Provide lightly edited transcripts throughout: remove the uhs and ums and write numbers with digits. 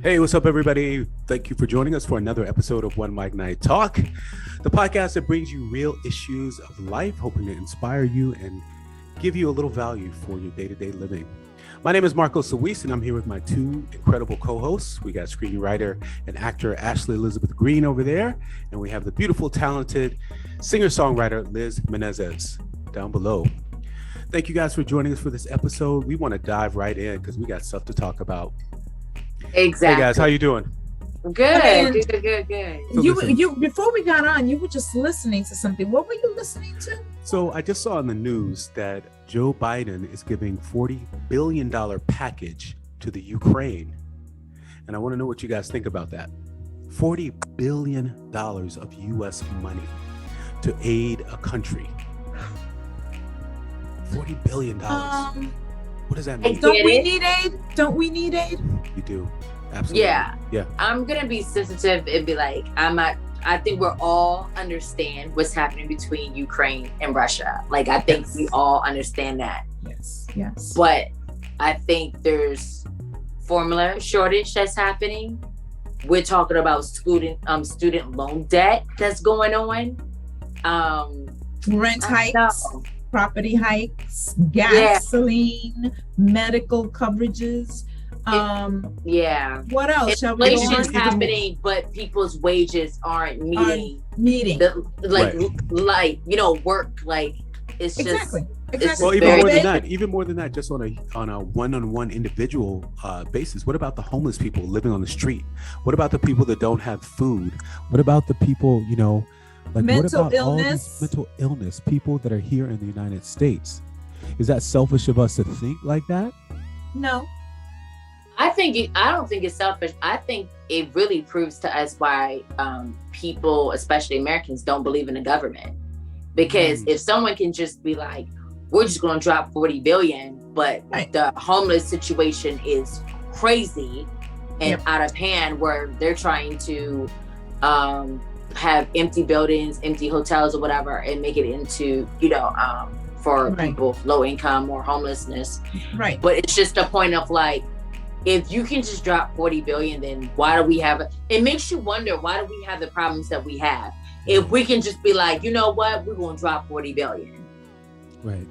Hey, what's up, everybody? Thank you for joining us for another episode of OneMicNite Talk, the podcast that brings you real issues of life, hoping to inspire you and give you a little value for your day-to-day living. My name is Marco Sawis, and I'm here with my two incredible co-hosts. We got screenwriter and actor Ashley Elizabeth Green over there, and we have the beautiful, talented singer-songwriter Liz Menezes down below. Thank you guys for joining us for this episode. We want to dive right in because we got stuff to talk about. Exactly. Hey guys, how you doing? Good. You before we got on, you were just listening to something. What were you listening to? So I just saw in the news that Joe Biden is giving $40 billion package to the Ukraine. And I want to know what you guys think about that. $40 billion of US money to aid a country. $40 billion. What does that mean? Don't we need aid? You do. Absolutely. Yeah. I'm going to be sensitive and be like, I think we're all understand what's happening between Ukraine and Russia. Like, I think we all understand that. Yes. But I think there's formula shortage that's happening. We're talking about student loan debt that's going on. Rent hikes, property hikes, gasoline, medical coverages. What else? Shall we go on? Inflation's happening, but people's wages aren't meeting. Work. Like, it's exactly. It's well, even more than that, just on a one-on-one individual basis. What about the homeless people living on the street? What about the people that don't have food? What about the people, like mental what about illness? All these mental illness, people that are here in the United States? Is that selfish of us to think like that? No. I don't think it's selfish. I think it really proves to us why people, especially Americans, don't believe in the government. Because if someone can just be like, we're just going to drop 40 billion, but the homeless situation is crazy and out of hand, where they're trying to have empty buildings, empty hotels or whatever, and make it into, for people low income or homelessness. Right. But it's just a point of like, if you can just drop 40 billion, then why do we have it makes you wonder, why do we have the problems that we have? If we can just be like, you know what, we're going to drop 40 billion. Right.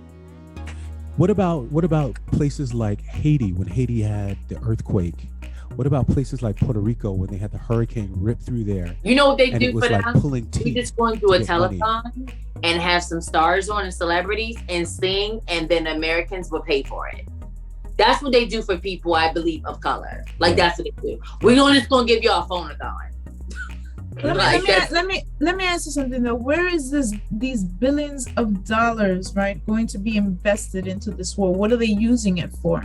What about places like Haiti, when Haiti had the earthquake? What about places like Puerto Rico when they had the hurricane rip through there? You know what they do for like them? We just go and do a telethon and have some stars on and celebrities and sing, and then Americans will pay for it. That's what they do for people, I believe, of color. Like, that's what they do. We're just going to give you a phone-a-thon. Let me ask you something though. Where is these billions of dollars, right, going to be invested into this war? What are they using it for?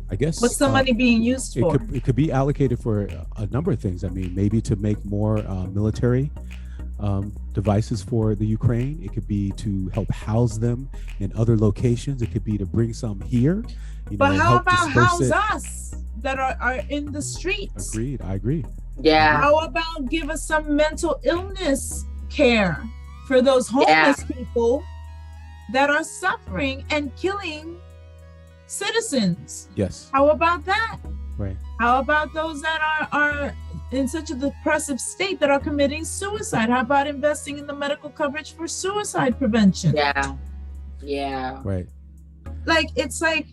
I guess. What's the money being used for? It could be allocated for a number of things. I mean, maybe to make more military devices for the Ukraine. It could be to help house them in other locations. It could be to bring some here. But how about house us that are in the streets? Agreed. I agree. Yeah. How about give us some mental illness care for those homeless people that are suffering and killing citizens? Yes. How about that? Right. How about those that are in such a depressive state that are committing suicide? How about investing in the medical coverage for suicide prevention? Yeah. Right. Like, it's like,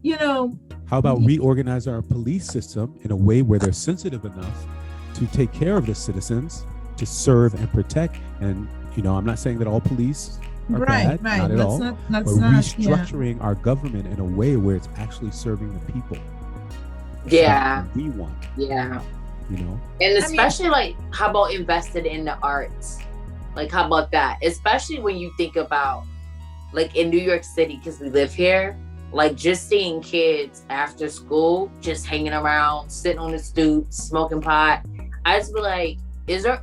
How about reorganize our police system in a way where they're sensitive enough to take care of the citizens, to serve and protect? And, I'm not saying that all police are bad, not at all. But restructuring our government in a way where it's actually serving the people. Yeah. We want. Yeah. And especially how about invested in the arts? Like, how about that? Especially when you think about, like, in New York City, because we live here, like, just seeing kids after school, just hanging around, sitting on the stoop, smoking pot. I just be like,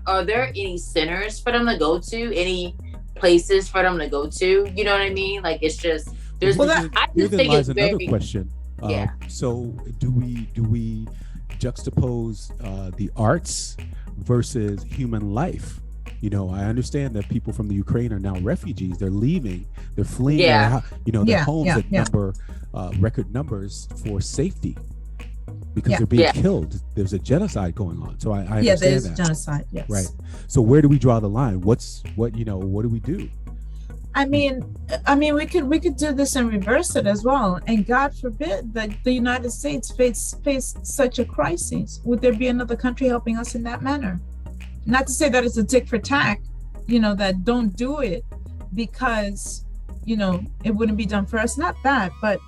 are there any centers for them to go to? Any places for them to go to? You know what I mean? Like, it's just, there's, I just think it's another question. So do we juxtapose the arts versus human life? I understand that people from the Ukraine are now refugees. They're leaving. They're fleeing their homes at record numbers for safety. because they're being killed. There's a genocide going on. So I understand there's that. genocide. Yes. Right. So where do we draw the line? What do we do? I mean, we could do this and reverse it as well. And God forbid that the United States face such a crisis. Would there be another country helping us in that manner? Not to say that it's a tick for tack, that don't do it because, it wouldn't be done for us. Not that, but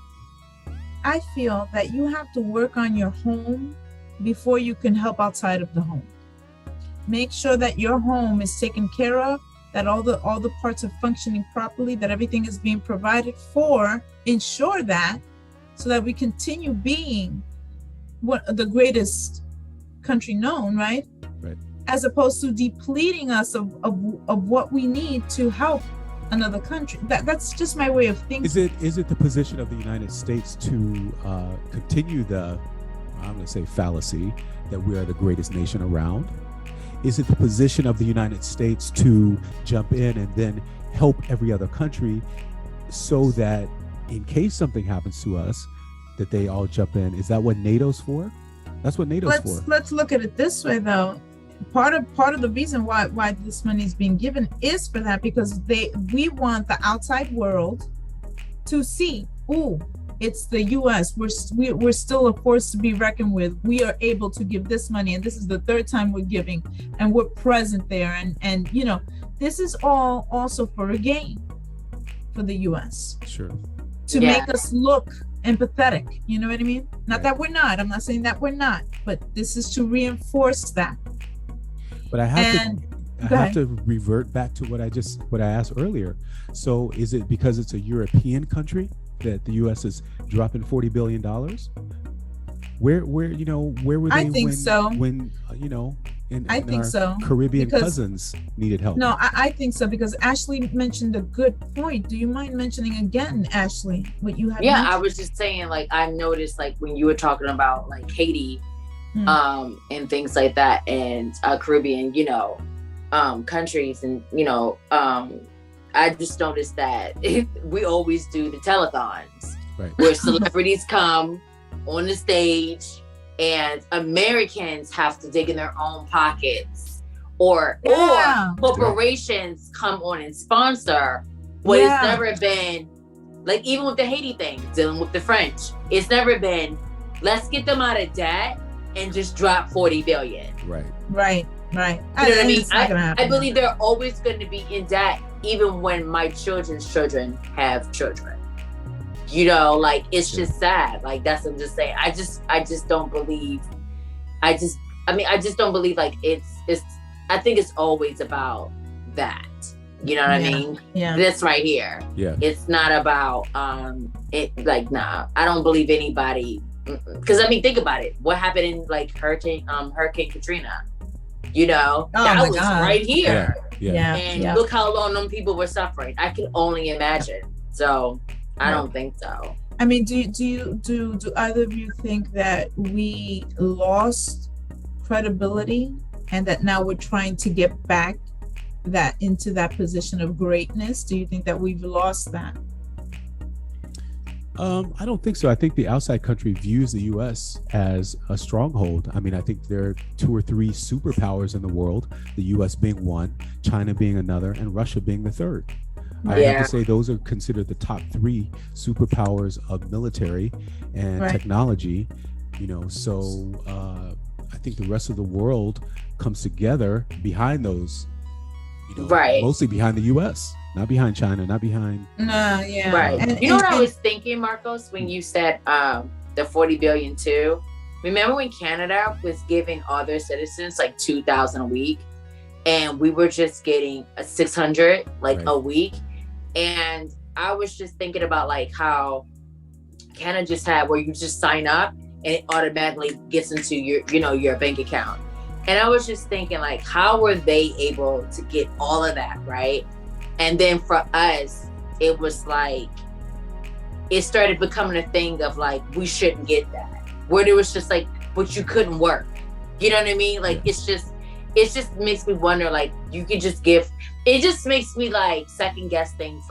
I feel that you have to work on your home before you can help outside of the home. Make sure that your home is taken care of, that all the parts are functioning properly, that everything is being provided for. Ensure that, so that we continue being the greatest country known, right? Right. As opposed to depleting us of what we need to help another country. That's just my way of thinking. Is it the position of the United States to continue the, I'm going to say, fallacy that we are the greatest nation around? Is it the position of the United States to jump in and then help every other country so that in case something happens to us, that they all jump in? Is that what NATO's for? That's what NATO's for. Let's look at it this way, though. Part of the reason why this money is being given is for that, because we want the outside world to see, it's the U.S. We're still a force to be reckoned with. We are able to give this money, and this is the third time we're giving, and we're present there. And this is all also for a gain for the U.S. Sure. To make us look empathetic. You know what I mean? Not that we're not. I'm not saying that we're not, but this is to reinforce that. But I have to revert back to what I asked earlier. So is it because it's a European country that the U.S. is dropping $40 billion? Where were they? I think so. When I think so. Caribbean cousins needed help. No, I think so, because Ashley mentioned a good point. Do you mind mentioning again, Ashley, what you had? Yeah, mentioned? I was just saying, I noticed, when you were talking about Haiti, and things like that, and Caribbean, countries, and I just noticed that we always do the telethons, right, where celebrities come on the stage and Americans have to dig in their own pockets, or corporations come on and sponsor. But it's never been even with the Haiti thing, dealing with the French, it's never been, let's get them out of debt and just drop 40 billion. Right. You know what I mean? I believe they're always going to be in debt, even when my children's children have children. It's just sad. That's what I'm just saying. I just don't believe. I just don't believe it's. I think it's always about that. You know what I mean? Yeah. This right here. Yeah. It's not about nah. I don't believe anybody. Because think about it. What happened in Hurricane Katrina? That was right here. And look how long them people were suffering. I can only imagine. So I don't think so. Do either of you think that we lost credibility and that now we're trying to get back into that position of greatness? Do you think that we've lost that? I don't think so. I think the outside country views the U.S. as a stronghold. I think there are 2 or 3 superpowers in the world, the U.S. being one, China being another, and Russia being the third. I have to say those are considered the top 3 superpowers of military and technology. So I think the rest of the world comes together behind those, mostly behind the U.S., not behind China, not behind. Right. And what I was thinking, Marcos, when you said the 40 billion too? Remember when Canada was giving all their citizens $2,000 a week, and we were just getting $600 a week? And I was just thinking about how Canada just had where you just sign up and it automatically gets into your bank account. And I was just thinking how were they able to get all of that, right? And then for us, it was it started becoming a thing of we shouldn't get that. Where there was just but you couldn't work. You know what I mean? It just makes me wonder, you could just give, it just makes me second guess things.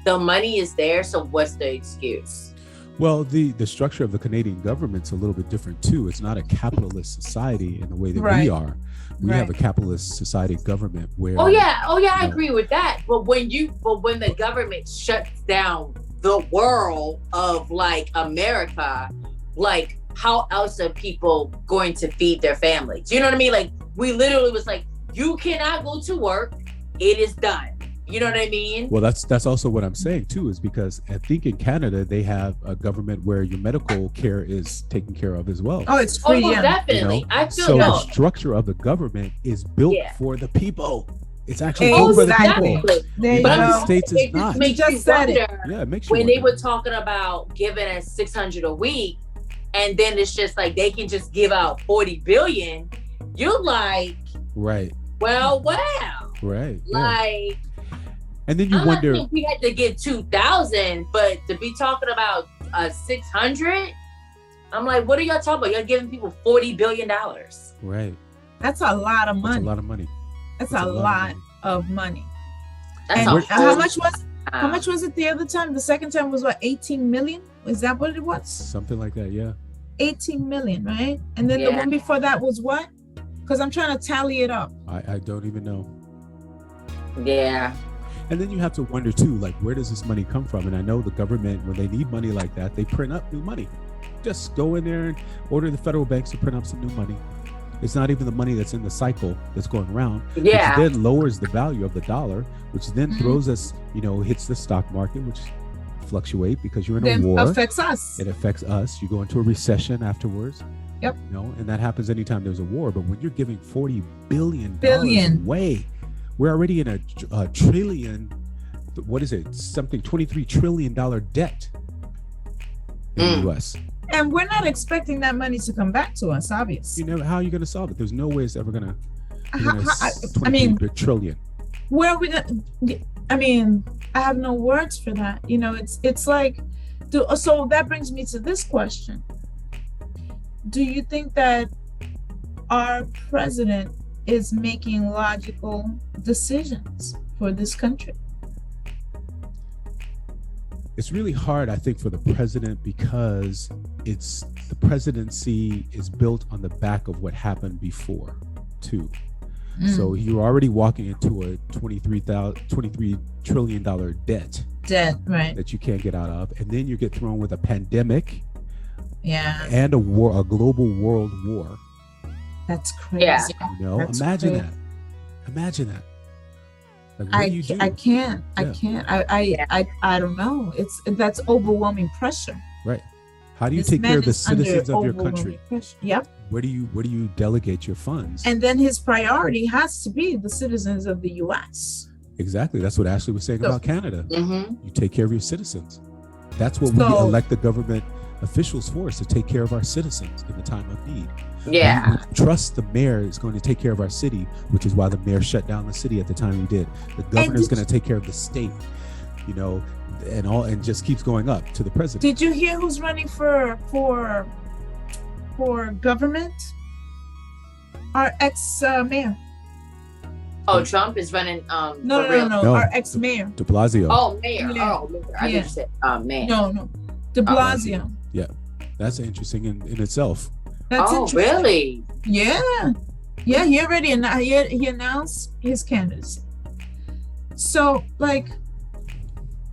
The money is there, so what's the excuse? Well, the structure of the Canadian government's a little bit different too. It's not a capitalist society in the way that we are. We have a capitalist society government where. Oh yeah, I agree with that. But when the government shuts down the world of like America, like how else are people going to feed their families? You know what I mean? Like we literally was like, you cannot go to work. It is done. You know what I mean? Well, that's also what I'm saying too, is because I think in Canada they have a government where your medical care is taken care of as well. Oh, it's free. Oh, definitely. You know? I feel so no. the structure of the government is built for the people. It's actually built for the people. The United States is not. It just said it. Yeah, it makes you when wonder. they were talking about giving us $600 a week, and then it's just like they can just give out 40 billion. You're like, right. Well, right. Like. And then you wonder. I think we had to get 2,000, but to be talking about 600, I'm like, what are y'all talking about? You're giving people $40 billion. Right. That's a lot of money. That's a lot of money. That's a lot of money. That's and how much was it the other time? The second time was what, 18 million? Is that what it was? Something like that, yeah. 18 million, right? And then the one before that was what? Because I'm trying to tally it up. I don't even know. Yeah. And then you have to wonder too, like, where does this money come from? And I know the government, when they need money like that, they print up new money. Just go in there and order the federal banks to print up some new money. It's not even the money that's in the cycle that's going around, which then lowers the value of the dollar, which then throws us, hits the stock market, which fluctuate because you're in a war. It affects us. It affects us. You go into a recession afterwards. Yep. And that happens anytime there's a war. But when you're giving $40 billion away, we're already in a trillion, what is it? Something $23 trillion debt in the U.S. And we're not expecting that money to come back to us, obviously. How are you going to solve it? There's no way it's ever going to. Trillion. Where are we going to? I have no words for that. It's like, so that brings me to this question. Do you think that our president is making logical decisions for this country? It's really hard, I think, for the president because the presidency is built on the back of what happened before, too. So you're already walking into a $23 trillion debt, right? That you can't get out of, and then you get thrown with a pandemic, and a war, a global world war. That's crazy. That's imagine crazy. Imagine that. Like, what do you do? I can't. I don't know. That's overwhelming pressure. Right. How do you take care of the citizens of your country? Yep. Where do you delegate your funds? And then his priority has to be the citizens of the U.S. Exactly. That's what Ashley was saying about Canada. You take care of your citizens. That's what we elect the government officials for, is to take care of our citizens in the time of need. Yeah. We trust the mayor is going to take care of our city, which is why the mayor shut down the city at the time he did. The governor is going to take care of the state, and just keeps going up to the president. Did you hear who's running for government? Our ex-mayor. Oh, Trump is running. No. Our ex-mayor. De Blasio. Oh, mayor. Yeah. Oh, mayor. I just said mayor. No. De Blasio. Yeah, that's interesting in itself. That's really? Yeah. He already he announced his candidacy. So, like,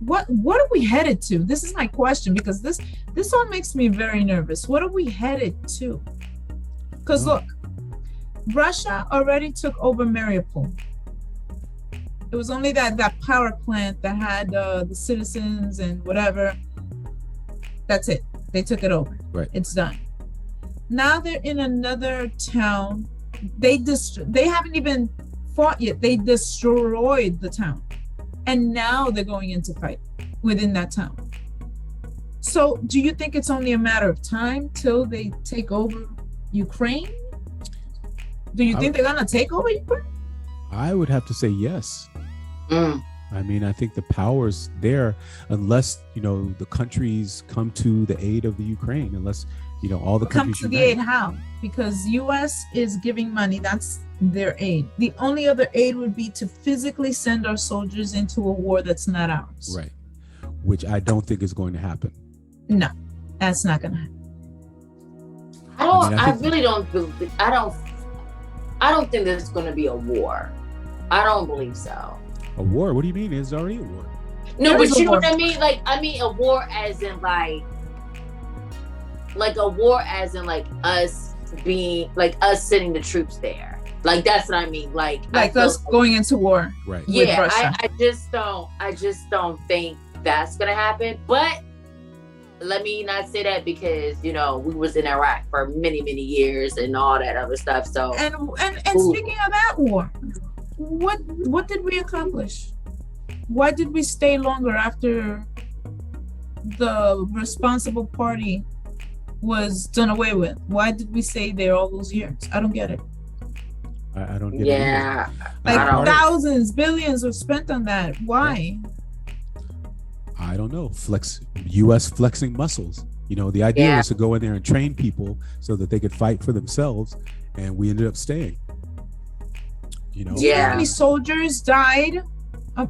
what are we headed to? This is my question, because this all makes me very nervous. What are we headed to? Because look, Russia already took over Mariupol. It was only that power plant that had the citizens and whatever. That's it. They took it over. Right. It's done. Now they're in another town. They haven't even fought yet. They destroyed the town. And now they're going into fight within that town. So do you think it's only a matter of time till they take over Ukraine? Do you think they're going to take over Ukraine? I would have to say yes. I think the power's there, unless, the countries come to the aid of the Ukraine, unless, all the countries come to the aid. How? Because U.S. is giving money. That's their aid. The only other aid would be to physically send our soldiers into a war that's not ours. Right. Which I don't think is going to happen. No. That's not gonna happen. I really don't believe. I don't think there's going to be a war. I don't believe so. A war? What do you mean? There's already a war. No, but you know what I mean? Like, I mean a war as in like a war as in like us being, like us sending the troops there. Like, that's what I mean. Like us going into war. Right. Yeah, I just don't think that's going to happen. But let me not say that, because we was in Iraq for many years and all that other stuff. So and speaking of that war, what did we accomplish? Why did we stay longer after the responsible party was done away with? Why did we stay there all those years? I don't get it. I don't get it. Yeah, like thousands, billions were spent on that. Why? I don't know. U.S. flexing muscles. The idea was to go in there and train people so that they could fight for themselves, and we ended up staying. Do you know how many soldiers died?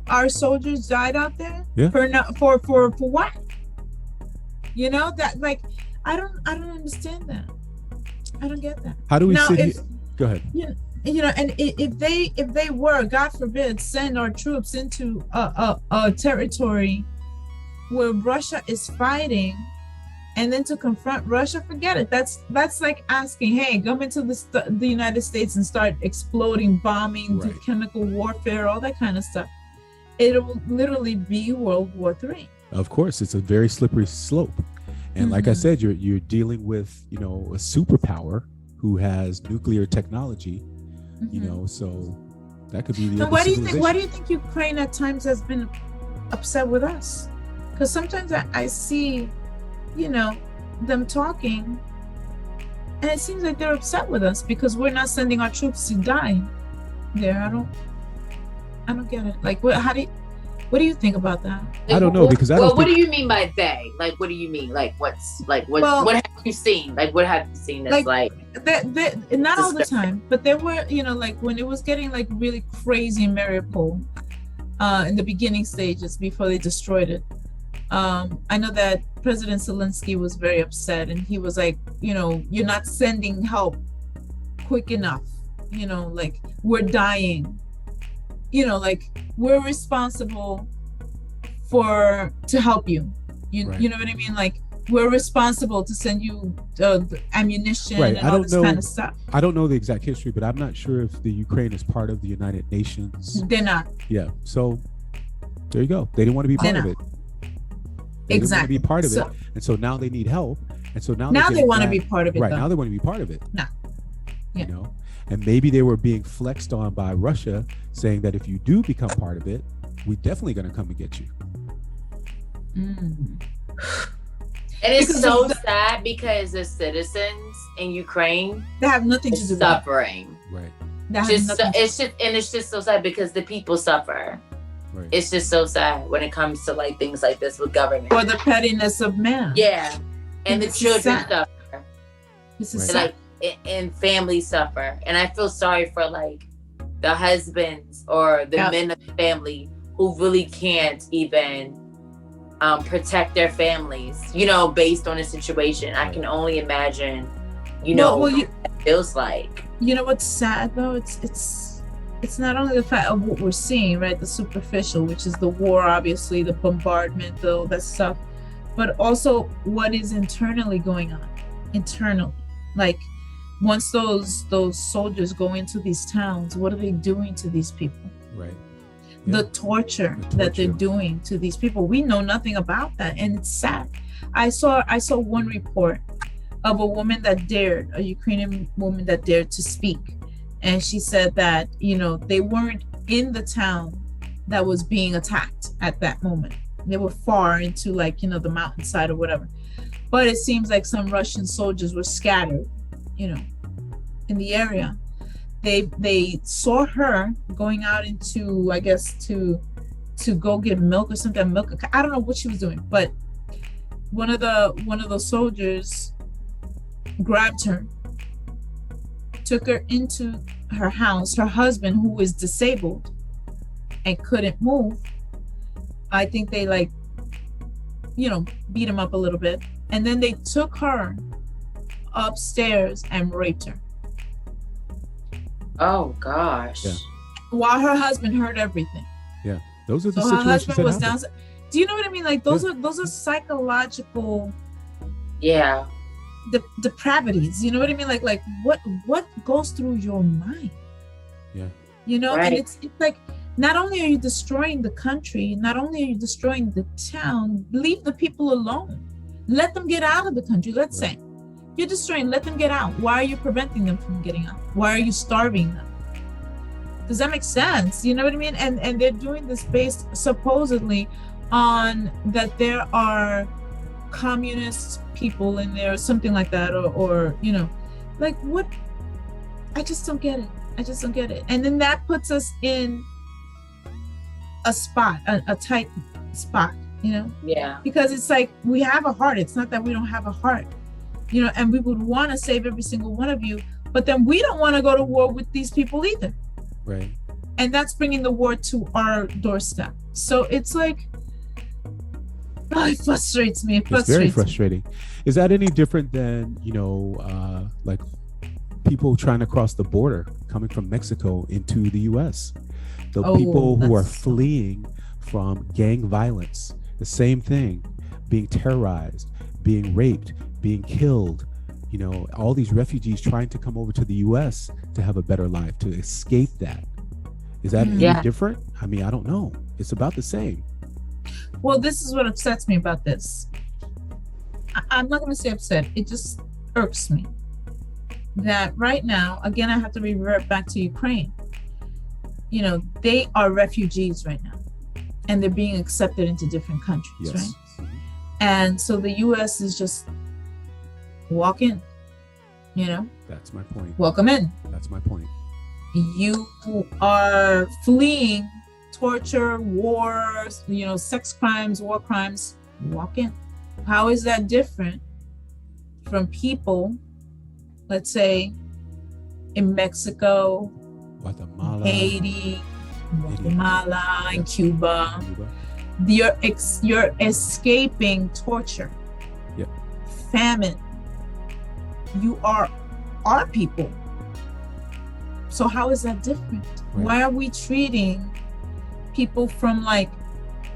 Our soldiers died out there. Yeah. For what? That, like, I don't understand that. I don't get that. How do we sit here? Go ahead. And if they were, God forbid, send our troops into a territory where Russia is fighting, and then to confront Russia, forget it. That's like asking, hey, come into the United States and start exploding, bombing, do chemical warfare, all that kind of stuff. It'll literally be World War III. Of course, it's a very slippery slope. And like I said, you're dealing with, a superpower who has nuclear technology, so that could be the why do you think Ukraine at times has been upset with us? Because sometimes I see, them talking, and it seems like they're upset with us because we're not sending our troops to die there. I don't get it. Like, what do you think about that? I don't know, because what do you mean by they? Like, what do you mean? Like, what have you seen? Like, what have you seen that's like not all the time, but there were, like when it was getting like really crazy in Mariupol, in the beginning stages before they destroyed it. I know that President Zelensky was very upset, and he was like, you're not sending help quick enough. Like, we're dying. Like, we're responsible to help you. You know what I mean? Like, we're responsible to send you the ammunition and all this kind of stuff. I don't know the exact history, but I'm not sure if the Ukraine is part of the United Nations. They're not. Yeah. So there you go. They didn't want to be part of it. They didn't want to be part of it. And so now they need help. And so now they want to be part of it. Right. Though. Now they want to be part of it. No. Yeah. And maybe they were being flexed on by Russia, saying that if you do become part of it, we're definitely going to come and get you. And it's so sad because the citizens in Ukraine, they have nothing to do with suffering. Right. It's just so sad because the people suffer. Right. It's just so sad when it comes to like things like this with government. Or the pettiness of man. Yeah. And the children suffer. This is sad. And families suffer, and I feel sorry for like the husbands or the men of the family who really can't even protect their families, based on the situation. I can only imagine, what it feels like. What's sad though? It's not only the fact of what we're seeing, right? The superficial, which is the war, obviously, the bombardment, all that stuff, but also what is internally going on. Like, once those soldiers go into these towns, what are they doing to these people? Right. Yeah. The torture that they're doing to these people. We know nothing about that, and it's sad. I saw one report of a Ukrainian woman that dared to speak, and she said that they weren't in the town that was being attacked at that moment. They were far into the mountainside or whatever. But it seems like some Russian soldiers were scattered, in the area. They saw her going out into, I guess, to go get milk or something. I don't know what she was doing, but one of the soldiers grabbed her, took her into her house. Her husband, who is disabled and couldn't move, I think they beat him up a little bit, And then they took her upstairs and raped her. Oh gosh. Yeah. While her husband heard everything. Yeah. Those are the So her situations husband that was happen. down. Do you know what I mean? Like those are psychological Yeah. depravities. You know what I mean? Like what goes through your mind? Yeah. You know, Right. and it's like not only are you destroying the country, not only are you destroying the town, leave the people alone. Let them get out of the country. Let's say you're destroying, let them get out. Why are you preventing them from getting out? Why are you starving them? Does that make sense? You know what I mean? And they're doing this based supposedly on that there are communist people in there or something like that, or you know, like what? I just don't get it. I just don't get it. And then that puts us in a spot, a tight spot, you know? Yeah. Because it's like we have a heart. It's not that we don't have a heart, you know, and we would want to save every single one of you, but then we don't want to go to war with these people either. Right. And that's bringing the war to our doorstep. So it's like, it frustrates me. It's very frustrating. Is that any different than, you know, like people trying to cross the border coming from Mexico into the US? The people who are fleeing from gang violence, the same thing, being terrorized, being raped, being killed, you know, all these refugees trying to come over to the US to have a better life, to escape that. Is that any different? I mean, I don't know. It's about the same. Well, this is what upsets me about this. I'm not going to say upset. It just irks me that right now, again, I have to revert back to Ukraine. You know, they are refugees right now, and they're being accepted into different countries, right? And so the U.S. is just walk in, you know? That's my point. Welcome in. That's my point. You are fleeing torture, wars, you know, sex crimes, war crimes. Walk in. How is that different from people, let's say, in Mexico, Guatemala, Haiti, Guatemala, and Cuba? You're escaping torture, famine. You are our people. So how is that different? Right. Why are we treating people from like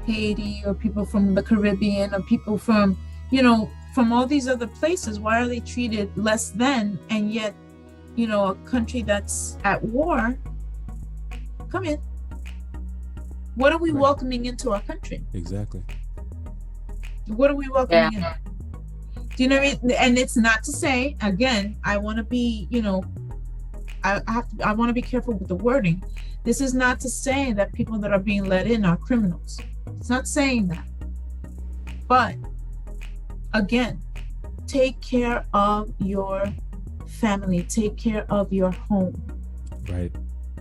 Haiti or people from the Caribbean or people from, you know, from all these other places? Why are they treated less than? And yet, you know, a country that's at war, come in. What are we welcoming into our country? Exactly. What are we welcoming in? Do you know what I mean? And it's not to say, again, I want to be, you know, I want to be careful with the wording. This is not to say that people that are being let in are criminals. It's not saying that. But again, take care of your family, take care of your home. Right.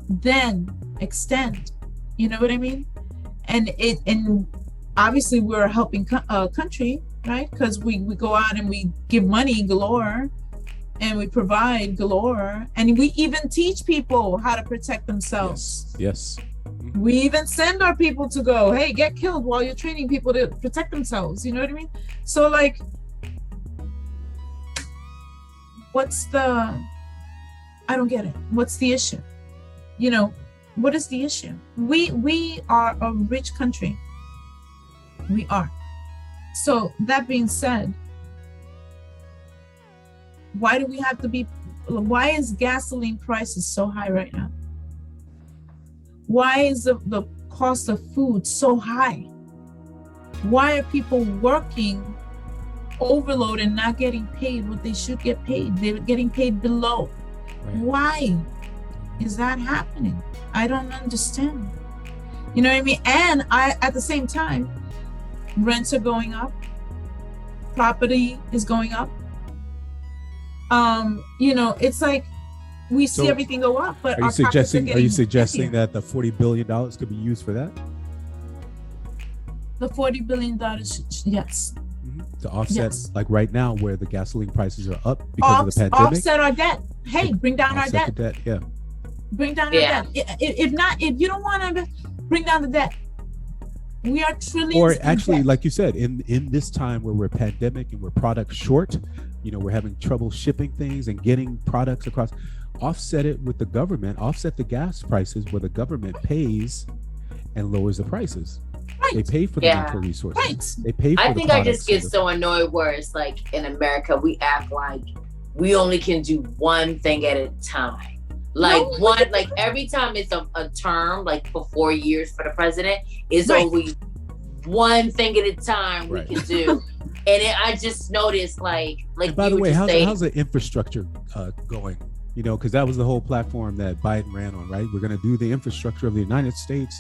Then extend. You know what I mean? And obviously we're a helping country, right? Because we go out and we give money galore. And we provide galore, and we even teach people how to protect themselves. Yes. We even send our people to go, hey, get killed while you're training people to protect themselves. You know what I mean? So like, I don't get it. What's the issue? You know, what is the issue? We are a rich country. We are. So that being said, why is gasoline prices so high right now? Why is the cost of food so high? Why are people working overload and not getting paid what they should get paid? They're getting paid below. Right. Why is that happening? I don't understand. You know what I mean? And at the same time, rents are going up, property is going up. You know, it's like we see everything go up, but are you suggesting that the $40 billion could be used for that? The $40 billion, yes. To offset, like right now, where the gasoline prices are up because of the pandemic. Offset our debt. Hey, bring down our debt. The debt. Yeah. Bring down our debt. If you don't want to bring down the debt, We are trillions. Or actually, like you said, in this time where we're pandemic and we're product short, we're having trouble shipping things and getting products across. Offset it with the government. Offset the gas prices where the government pays and lowers the prices. Right. They pay for the natural resources. Right. They pay for I think I just get so annoyed where it's like in America we act like we only can do one thing at a time. Like every time it's a term, like for 4 years for the president, is always one thing at a time we can do. And I just noticed like by the way, how's the infrastructure going? Because that was the whole platform that Biden ran on, right? We're going to do the infrastructure of the United States.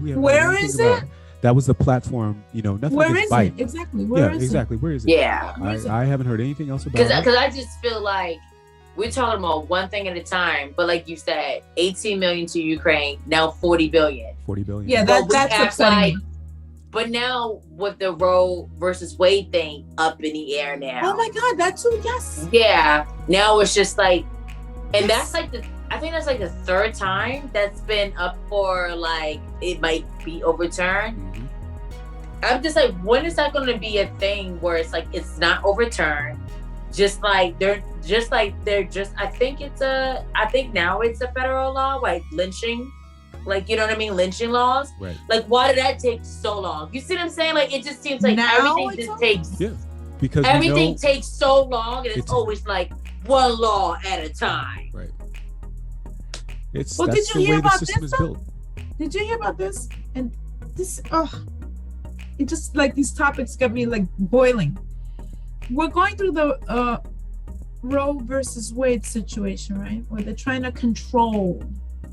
Where is it? That was the platform, nothing. Where is Biden. it? Exactly. Where is exactly. It? Where is it? Yeah. I haven't heard anything else about it. Because I just feel like we're talking about one thing at a time, but like you said, 18 million to Ukraine, now 40 billion. 40 billion. Yeah, that's upsetting. But now with the Roe versus Wade thing up in the air now. Oh my God, that too, yes. Yeah, now it's just like, and that's like I think that's like the third time that's been up for like, it might be overturned. Mm-hmm. I'm just like, when is that going to be a thing where it's like, it's not overturned? I think now it's a federal law, like lynching, like, you know what I mean? Lynching laws. Right. Like, why did that take so long? You see what I'm saying? Like, it just seems like everything just takes, because everything takes so long, and it's always like one law at a time. Right. Did you hear about this? Did you hear about this? And this, it just like these topics got me like boiling. We're going through the Roe versus Wade situation, right? Where they're trying to control,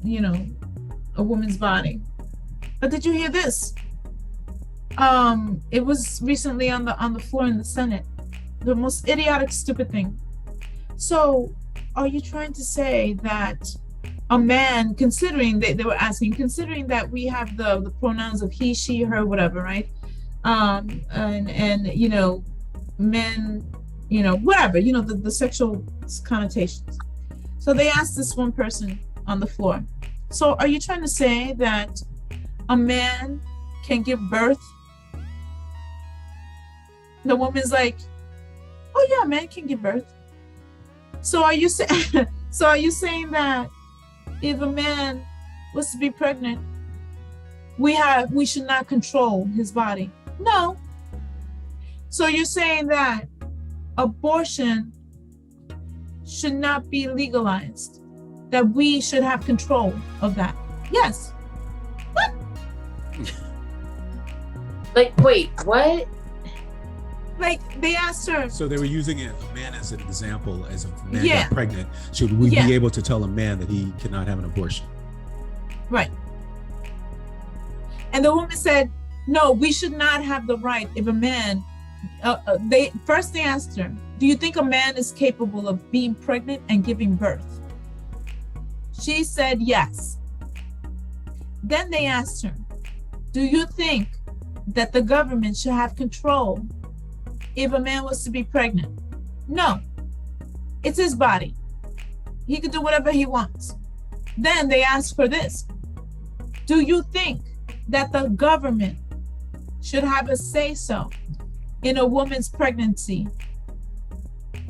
a woman's body. But did you hear this? It was recently on the floor in the Senate. The most idiotic, stupid thing. So, are you trying to say that a man, considering they were asking, considering that we have the pronouns of he, she, her, whatever, right? And men, whatever, the sexual connotations. So they asked this one person on the floor, so are you trying to say that a man can give birth? The woman's like, oh yeah, a man can give birth. So are you saying that if a man was to be pregnant, we should not control his body? No. So you're saying that abortion should not be legalized, that we should have control of that? Yes. What? Like, wait, what? Like, they asked her. So they were using a man as an example, as a man got pregnant. Should we be able to tell a man that he cannot have an abortion? Right. And the woman said, no, we should not have the right if a man, they asked her, do you think a man is capable of being pregnant and giving birth? She said yes. Then they asked her, do you think that the government should have control if a man was to be pregnant? No. It's his body. He could do whatever he wants. Then they asked for this. Do you think that the government should have a say-so in a woman's pregnancy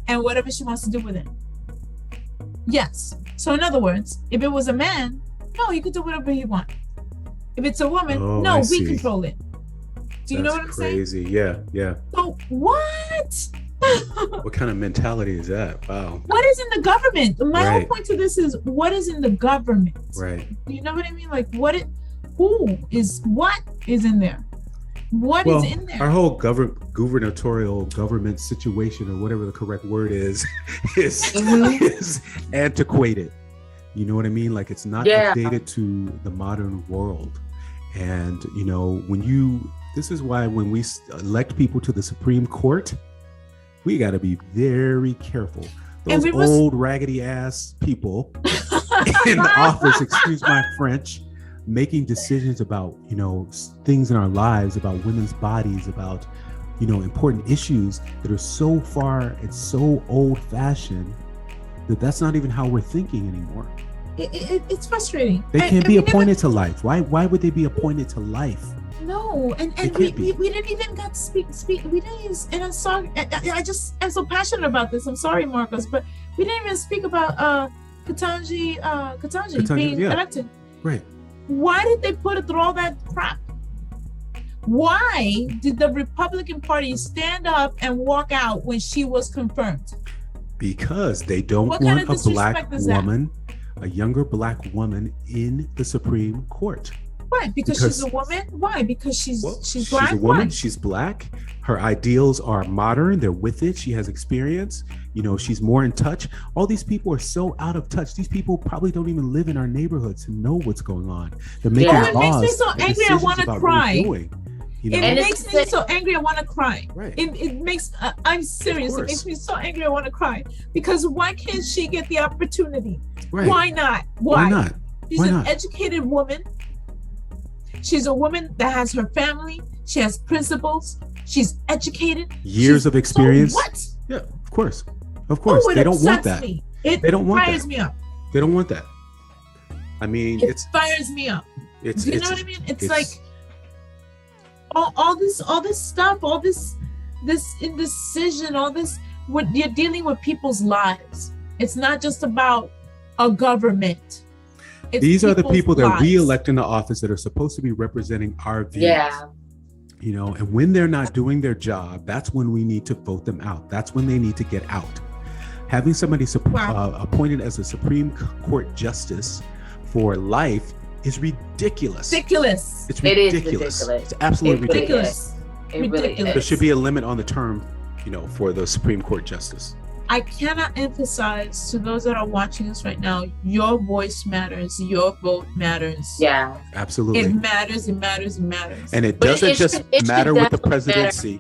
and whatever she wants to do with it? Yes. So in other words, if it was a man, no, he could do whatever he wants. If it's a woman, no, we control it. Do you know what I'm saying? Crazy. Yeah. So what? What kind of mentality is that? Wow. What is in the government? My whole point to this is, what is in the government? Right. Do you know what I mean? Like, what is in there? What is in there? Our whole gubernatorial government situation, or whatever the correct word is antiquated. You know what I mean? Like, it's not updated to the modern world. And, this is why when we elect people to the Supreme Court, we got to be very careful. Those old raggedy ass people in the office, excuse my French, making decisions about, things in our lives, about women's bodies, about, important issues that are so far and so old fashioned that that's not even how we're thinking anymore. It's frustrating. They can't be appointed to life. Why would they be appointed to life? No, and It we, can't be. we didn't even got speak. We didn't even, and I'm sorry. I'm so passionate about this. I'm sorry, Marcos, but we didn't even speak about Katanji being yeah. elected. Right. Why did they put it through all that crap? Why did the Republican Party stand up and walk out when she was confirmed? Because they don't What kind want of a black disrespect is that? woman, a younger black woman in the Supreme Court. Why? Because she's a woman? Why? Because she's black? She's a woman. Why? She's black. Her ideals are modern. They're with it. She has experience. You know, she's more in touch. All these people are so out of touch. These people probably don't even live in our neighborhoods and know what's going on. They're making It laws. makes me so and angry. I decisions want to about what cry. we're doing, you know? It makes me so angry. I want to cry. Right. It makes. I'm serious. It course. makes me so angry. I want to cry because why can't she get the opportunity? Right. Why not? Why not? She's Why an not? educated woman. She's a woman that has her family. She has principles. She's educated. Years of experience. So what? Yeah, of course. Of course. Oh, they it don't want upsets that. me. They don't want fires that. me up. They don't want that. I mean, It fires me up. it's You know what I mean? It's like all this stuff, all this indecision, all this. What you're dealing with people's lives. It's not just about a government. It's these are the people's people that we lives. elect into office that are supposed to be representing our views. Yeah. You know, and when they're not doing their job, that's when we need to vote them out. That's when they need to get out. Having somebody appointed as a Supreme Court justice for life is ridiculous. Ridiculous. It's It is ridiculous. ridiculous. It's absolutely It really ridiculous. It really Ridiculous. There is. should be a limit on the term, you know, for the Supreme Court justice. I cannot emphasize to those that are watching us right now, your voice matters, your vote matters. Yeah. Absolutely. It matters, it matters, it matters. And it But doesn't it just should- it should matter with the definitely presidency.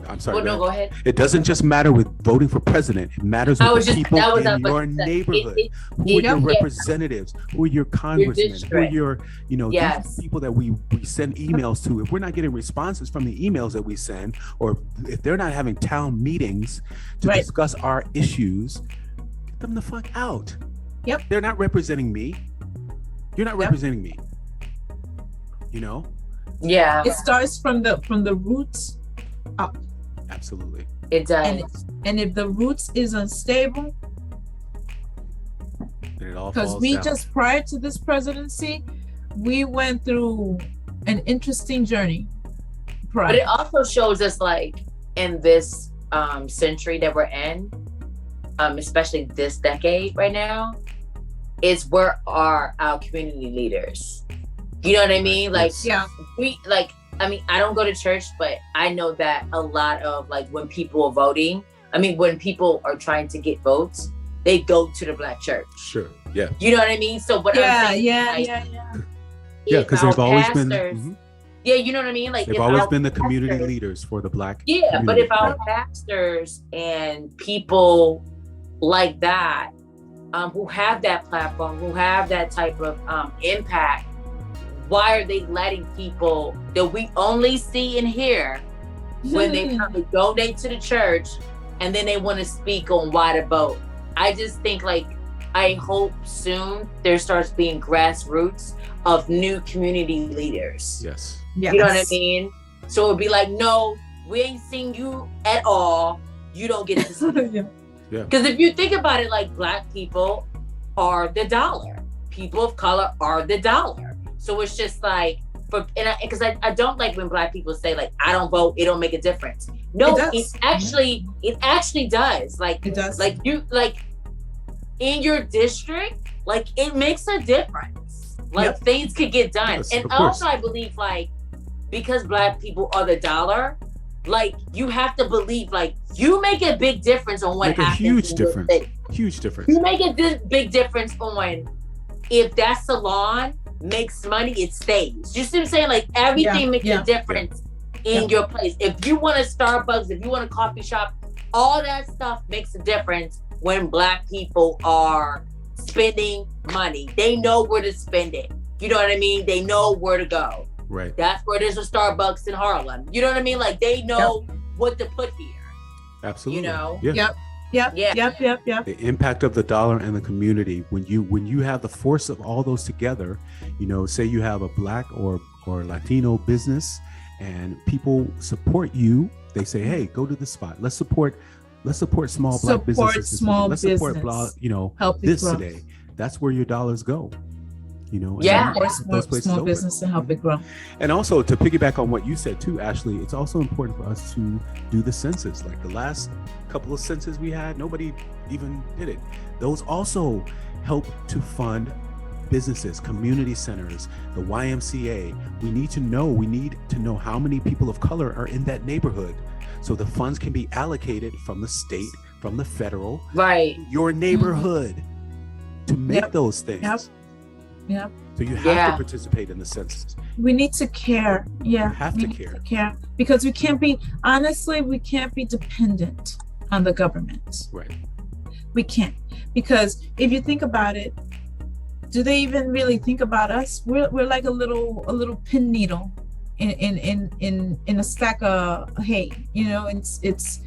I'm sorry. Well, no, go go ahead. ahead. It doesn't just matter with voting for president. It matters I with was the just- people that was in what I was your about to say. neighborhood. Who are Yeah. your representatives? Who are your congressmen? Who are district. your, you know, these are Yes. the people that we send emails to. If we're not getting responses from the emails that we send, or if they're not having town meetings to Right. discuss our issues, get them the fuck out. Yep. They're not representing me. You're not representing me. You know? Yeah. It starts from the roots up. Absolutely. It does. And if the roots is unstable, And it all because falls we down. just prior to this presidency, we went through an interesting journey. But it also shows us, like, in this century that we're in, especially this decade right now, is where are our community leaders? You know what I mean? Like, Yeah. I don't go to church, but I know that a lot of, like, when people are voting, when people are trying to get votes, they go to the black church. Sure. Yeah. You know what I mean? So what I'm saying, like, Yeah, if because our they've always been. pastors- Mhm. Yeah, you know what I mean? Like, They've if always our been the community pastors- leaders for the black. Yeah, but community. if our pastors and people like that, who have that platform, who have that type of impact, why are they letting people that we only see and hear when they come to donate to the church and then they want to speak on why to vote? I just think, like, I hope soon there starts being grassroots of new community leaders. Yes. Yes. You know what I mean? So it'd be like, no, we ain't seen you at all. You don't get to speak. Yeah. Because if you think about it, like, black people are the dollar. People of color are the dollar. So it's just like, because I don't like when black people say, like, I don't vote, it don't make a difference. No, it actually does. Like, It does. like you, like, in your district, like, it makes a difference. Like, Yep. things could get done. Yes, And of course. also I believe, like, because black people are the dollar, like, you have to believe, like, you make a big difference on what Make a happens. huge in your difference. city. Huge difference. You make a big difference on if that salon makes money, it stays. You see what I'm saying? Like, everything makes a difference in your place. If you want a Starbucks, if you want a coffee shop, all that stuff makes a difference when black people are spending money. They know where to spend it. You know what I mean? They know where to go. Right. That's where there's a Starbucks in Harlem. You know what I mean? Like, they know what to put here. Absolutely. You know? Yeah. Yep. The impact of the dollar and the community, when you have the force of all those together, you know, say you have a black or or Latino business and people support you, they say, hey, go to this spot. Let's support small Black businesses. Let's support this grow. today. That's where your dollars go. Yeah. Small business and help it grow. And also to piggyback on what you said too, Ashley, it's also important for us to do the census. Like the last couple of census we had, nobody even did it. Those also help to fund businesses, community centers, the YMCA. We need to know how many people of color are in that neighborhood, so the funds can be allocated from the state, from the federal, right, your neighborhood, to make those things. Yep. So you have to participate in the census. We need to care. Yeah. You have to care. Because we can't be dependent on the government. Right. We can't. Because if you think about it, do they even really think about us? We're like a little pin needle in a stack of hay. It's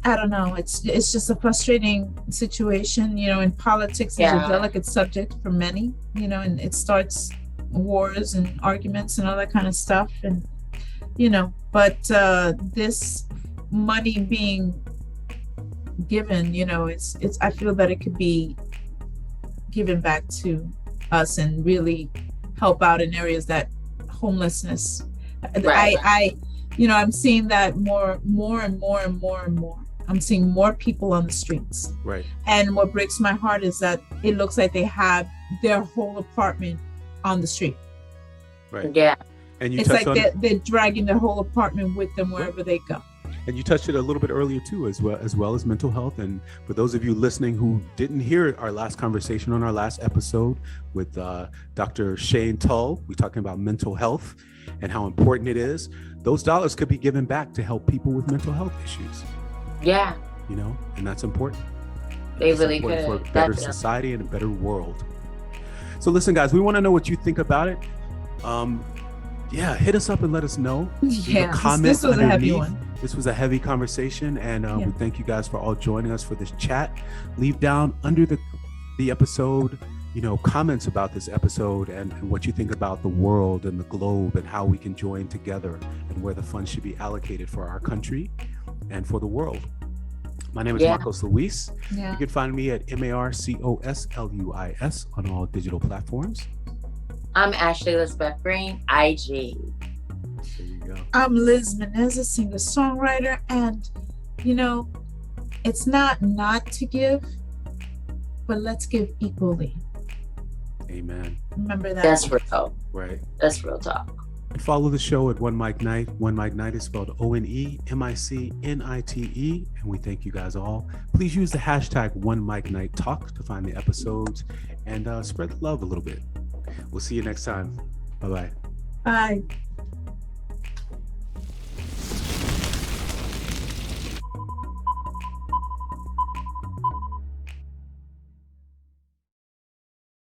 I don't know. It's just a frustrating situation. And politics is a delicate subject for many. And it starts wars and arguments and all that kind of stuff. And but this money being given, it's I feel that it could be given back to us and really help out in areas that homelessness. Right. I'm seeing that more and more. I'm seeing more people on the streets. Right. And what breaks my heart is that it looks like they have their whole apartment on the street. Right. Yeah. And it's like they're dragging their whole apartment with them wherever they go. And you touched it a little bit earlier too, as well as mental health. And for those of you listening who didn't hear our last conversation on our last episode with Dr. Shane Tull, we're talking about mental health and how important it is. Those dollars could be given back to help people with mental health issues. Yeah. And that's important. They really could. For a better society and a better world. So listen, guys, we want to know what you think about it. Hit us up and let us know. Yeah, this was a heavy one. This was a heavy conversation, and we thank you guys for all joining us for this chat. Leave down under the episode, comments about this episode and what you think about the world and the globe and how we can join together and where the funds should be allocated for our country and for the world. My name is Marcos Luis. Yeah. You can find me at MarcosLuis on all digital platforms. I'm Ashley Elizabeth Green, IG. There you go. I'm Liz Menezes, singer-songwriter, and it's not to give, but let's give equally. Amen. Remember that. That's real talk. Right. That's real talk. And follow the show at OneMicNite. OneMicNite is spelled OneMicNite, and we thank you guys all. Please use the hashtag OneMicNiteTalk to find the episodes and spread the love a little bit. We'll see you next time. Bye-bye. Bye.